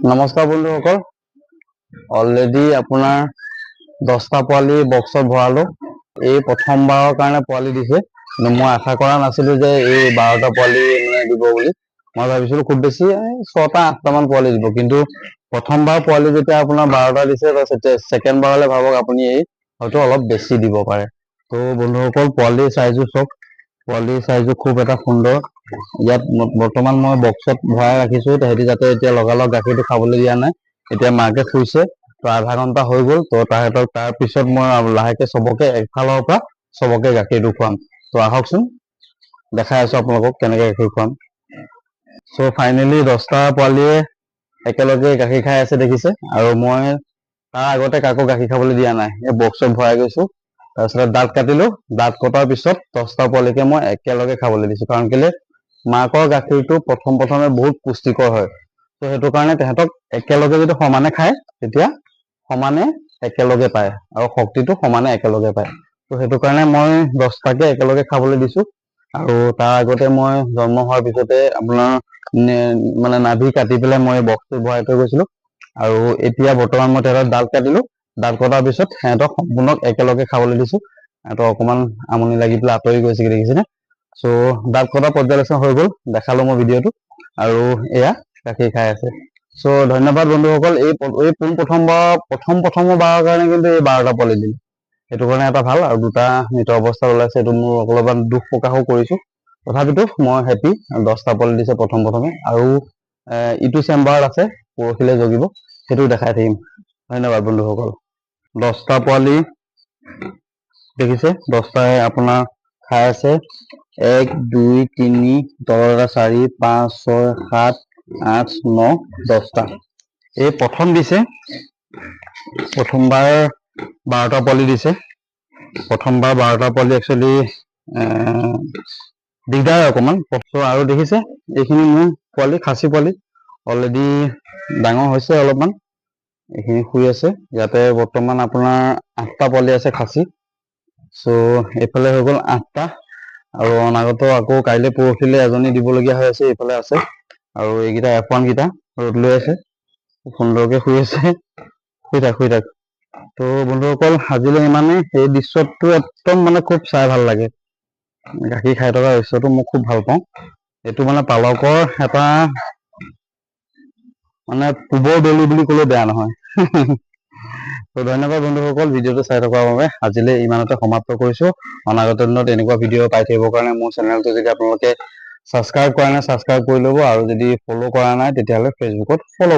নমস্কাৰ বন্ধুসকল, অলৰেডি আপোনাৰ 10টা পোৱালি বক্সত ভৰালো। এই প্ৰথমবাৰৰ কাৰণে পোৱালি দিছে, কিন্তু মই আশা কৰা নাছিলো যে এই 12টা পোৱালি মানে দিব বুলি। মই ভাবিছিলো খুব বেছি 6টা 8টা মান পোৱালি দিব, কিন্তু প্ৰথমবাৰ পোৱালি যেতিয়া আপোনাৰ 12টা দিছে, ছেকেণ্ড বাৰলৈ ভাবক আপুনি এই হয়তো অলপ বেছি দিব পাৰে। তো বন্ধুসকল, পোৱালি চাইজো চক, পোৱালি চাইজো খুব এটা সুন্দৰ। ইয়াত বৰ্তমান মই বক্সত ভৰাই ৰাখিছো, তাহাঁতি যাতে এতিয়া লগালগ গাখীৰটো খাবলৈ দিয়া নাই। এতিয়া মাকে শুইছে, তো আধা ঘন্টা হৈ গ'ল। তো তাহাঁতক তাৰ পিছত মই লাহেকে চবকে একফালৰ পৰা চবকে গাখীৰটো খুৱাম। তো আহকচোন, দেখাই আছো আপোনালোকক কেনেকে গাখীৰ খুৱাম। চ' ফাইনেলি 10টা পোৱালিয়ে একেলগে গাখীৰ খাই আছে দেখিছে, আৰু মই তাৰ আগতে কাকো গাখীৰ খাবলৈ দিয়া নাই। এই বক্সত ভৰাই গৈছো, তাৰপিছত দাঁত কাটিলো। দাঁত কটাৰ পিছত 10টা পোৱালিকে মই একেলগে খাবলৈ দিছো, কাৰণ কেলে মাকৰ গাখীৰটো প্ৰথমে বহুত পুষ্টিকৰ হয়। তো সেইটো কাৰণে তেহেঁতক একেলগে যদি সমানে খায়, তেতিয়া সমানে একেলগে পায় আৰু শক্তিটো সমানে একেলগে পায়। তো সেইটো কাৰণে মই 10টাকে একেলগে খাবলৈ দিছো। আৰু তাৰ আগতে মই জন্ম হোৱাৰ পিছতে আপোনাৰ মানে নাভি কাটি পেলাই মই বক্সটো ভৰাই থৈ গৈছিলো। আৰু এতিয়া বৰ্তমান মই তেহেঁতক দাঁত কাটিলো। দাঁত কটাৰ পিছত সিহঁতক সম্পূৰ্ণ একেলগে খাবলৈ দিছো। সিহঁতৰ অকমান আমনি লাগি পেলাই আঁতৰি গৈছেগে, দেখিছেনে? চ' দাঁত কটা পৰ্যালোচনা হৈ গ'ল, দেখালো মই ভিডিঅ'টো, আৰু এয়া গাখীৰ খাই আছে। চ' ধন্যবাদ বন্ধুসকল। এই প্ৰথমবাৰৰ কাৰণে কিন্তু এই 12টা পোৱালি দিলে। সেইটো কাৰণে এটা ভাল, আৰু 2টা মৃত অৱস্থাত ওলাইছে, সেইটো মোৰ অলপমান দুখ প্ৰকাশো কৰিছো। তথাপিতো মই হেপী, 10টা পোৱালি দিছে প্ৰথমে, আৰু ইটো চেম্বাৰত আছে, পৰহিলৈ জগিব, সেইটো দেখাই থাকিম। ধন্যবাদ বন্ধুসকল। 10টা পোৱালি দেখিছে, 10টাই আপোনাৰ খাই আছে। 1 2 3 তলত এটা 4 5 6 7 8 9 10টা। এই প্ৰথম দিছে, প্ৰথমবাৰ 12টা পোৱালি দিছে। প্ৰথমবাৰ 12টা পোৱালি একচুৱেলি দিগদাৰ অকমান। আৰু দেখিছে, এইখিনি মোৰ পোৱালি, খাচী পোৱালি অলৰেডি ডাঙৰ হৈছে অলপমান। এইখিনি শুই আছে। ইয়াতে বৰ্তমান আপোনাৰ 8টা পোৱালি আছে খাচী। চ' এইফালে হৈ গ'ল 8টা, আৰু অনাগত আকৌ কাইলৈ পৰহিলৈ এজনী দিবলগীয়া হৈ আছে, এইফালে আছে। আৰু এইকেইটা F1 কেইটা ৰ'দ লৈ আছে, সুন্দৰকে শুই আছে। শুই থাক। তো বন্ধুসকল, আজিলৈ ইমানেই। এই দৃশ্যটো একদম মানে খুব চাই ভাল লাগে। গাখীৰ খাই থকা দৃশ্যটো মই খুব ভাল পাওঁ। এইটো মানে পালকৰ এটা মানে পূবৰ দলি বুলি ক'লেও বেয়া নহয়। তো ধন্যবাদ বন্ধুসকল, ভিডিঅ'টো চাই থকাৰ বাবে। আজিলৈ ইমানতে সমাপ্ত কৰিছো। অনাগত দিনত এনেকুৱা ভিডিঅ' পাই থাকিবৰ কাৰণে মোৰ চেনেলটো যদি আপোনালোকে ছাবস্ক্ৰাইব কৰা নাই, ছাবস্ক্ৰাইব কৰি ল'ব, আৰু যদি ফ'ল' কৰা নাই তেতিয়াহ'লে ফেচবুকত ফ'ল'